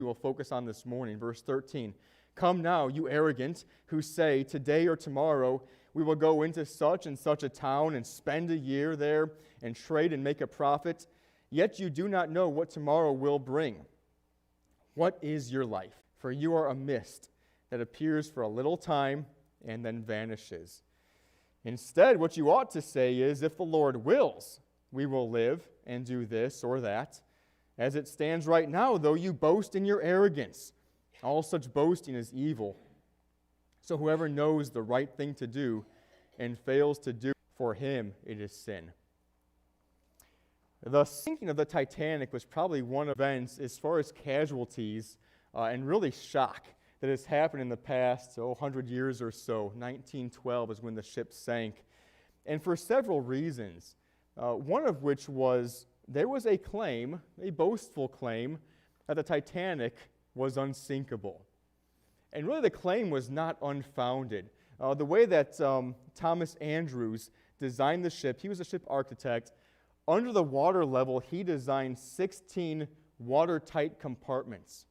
we will focus on this morning. Verse 13. Come now, you arrogant, who say, today or tomorrow we will go into such and such a town and spend a year there and trade and make a profit. Yet you do not know what tomorrow will bring. What is your life? For you are a mist that appears for a little time and then vanishes. Instead, what you ought to say is, if the Lord wills, we will live and do this or that. As it stands right now, though, you boast in your arrogance. All such boasting is evil. So whoever knows the right thing to do and fails to do, for him it is sin. The sinking of the Titanic was probably one of the events as far as casualties and really shock that has happened in the past 100 years or so. 1912 is when the ship sank. And for several reasons, one of which was there was a claim, a boastful claim, that the Titanic was unsinkable. And really the claim was not unfounded. The way that Thomas Andrews designed the ship, he was a ship architect. Under the water level, he designed 16 watertight compartments.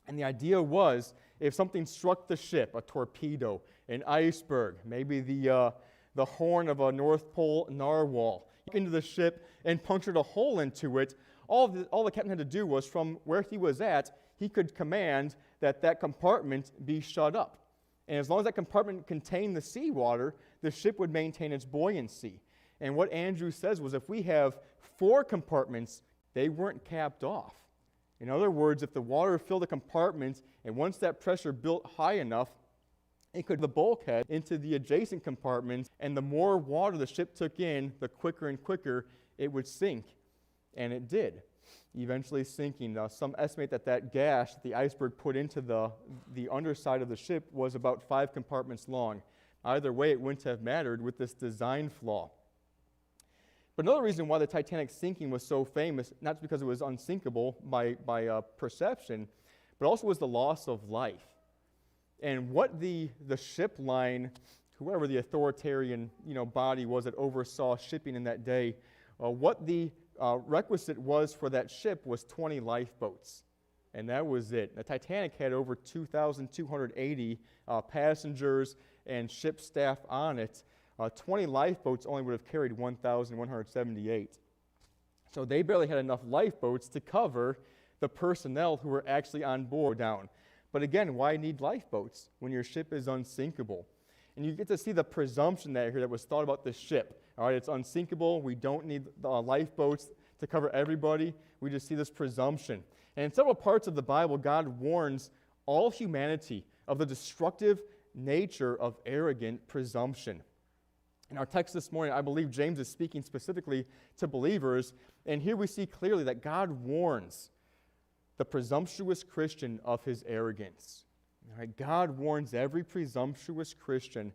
And the idea was, if something struck the ship, a torpedo, an iceberg, maybe the horn of a North Pole narwhal, into the ship and punctured a hole into it, all the captain had to do was, from where he was at, he could command that that compartment be shut up. And as long as that compartment contained the seawater, the ship would maintain its buoyancy. And what Andrews says was, if we have 4 compartments, they weren't capped off. In other words, if the water filled the compartment, and once that pressure built high enough, it could the bulkhead into the adjacent compartments, and the more water the ship took in, the quicker and quicker it would sink. And it did, eventually sinking. Some estimate that gash that the iceberg put into the underside of the ship was about 5 compartments long. Either way, it wouldn't have mattered with this design flaw. But another reason why the Titanic sinking was so famous, not just because it was unsinkable by perception, but also was the loss of life. And what the ship line, whoever the authoritarian body was that oversaw shipping in that day, what the requisite was for that ship was 20 lifeboats. And that was it. The Titanic had over 2,280 passengers and ship staff on it. 20 lifeboats only would have carried 1,178. So they barely had enough lifeboats to cover the personnel who were actually on board down. But again, why need lifeboats when your ship is unsinkable? And you get to see the presumption that was thought about this ship. All right, it's unsinkable. We don't need lifeboats to cover everybody. We just see this presumption. And in several parts of the Bible, God warns all humanity of the destructive nature of arrogant presumption. In our text this morning, I believe James is speaking specifically to believers, and here we see clearly that God warns the presumptuous Christian of his arrogance. All right, God warns every presumptuous Christian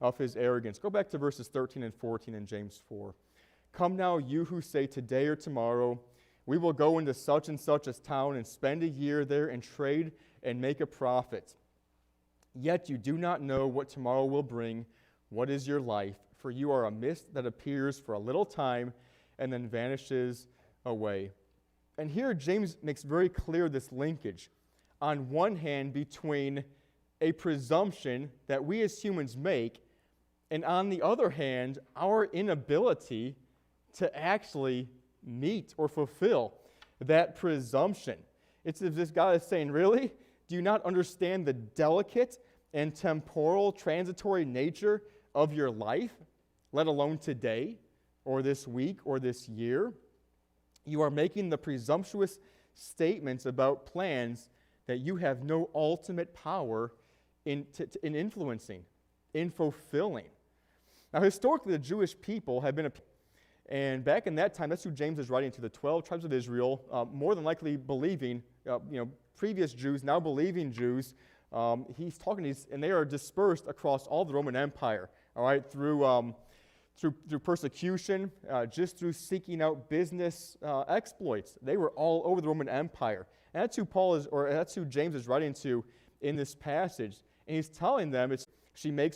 of his arrogance. Go back to verses 13 and 14 in James 4. Come now, you who say today or tomorrow, we will go into such and such a town and spend a year there and trade and make a profit. Yet you do not know what tomorrow will bring. What is your life? For you are a mist that appears for a little time and then vanishes away. And here James makes very clear this linkage, on one hand, between a presumption that we as humans make, and on the other hand, our inability to actually meet or fulfill that presumption. It's as if God is saying, really? Do you not understand the delicate and temporal, transitory nature of your life, let alone today, or this week, or this year? You are making the presumptuous statements about plans that you have no ultimate power in influencing, in fulfilling. Now, historically, the Jewish people have been and back in that time, that's who James is writing to, the 12 tribes of Israel, more than likely believing, previous Jews, now believing Jews. He's talking to these, and they are dispersed across all the Roman Empire, all right, through persecution, just through seeking out business exploits. They were all over the Roman Empire. And that's who that's who James is writing to in this passage. And he's telling them, she makes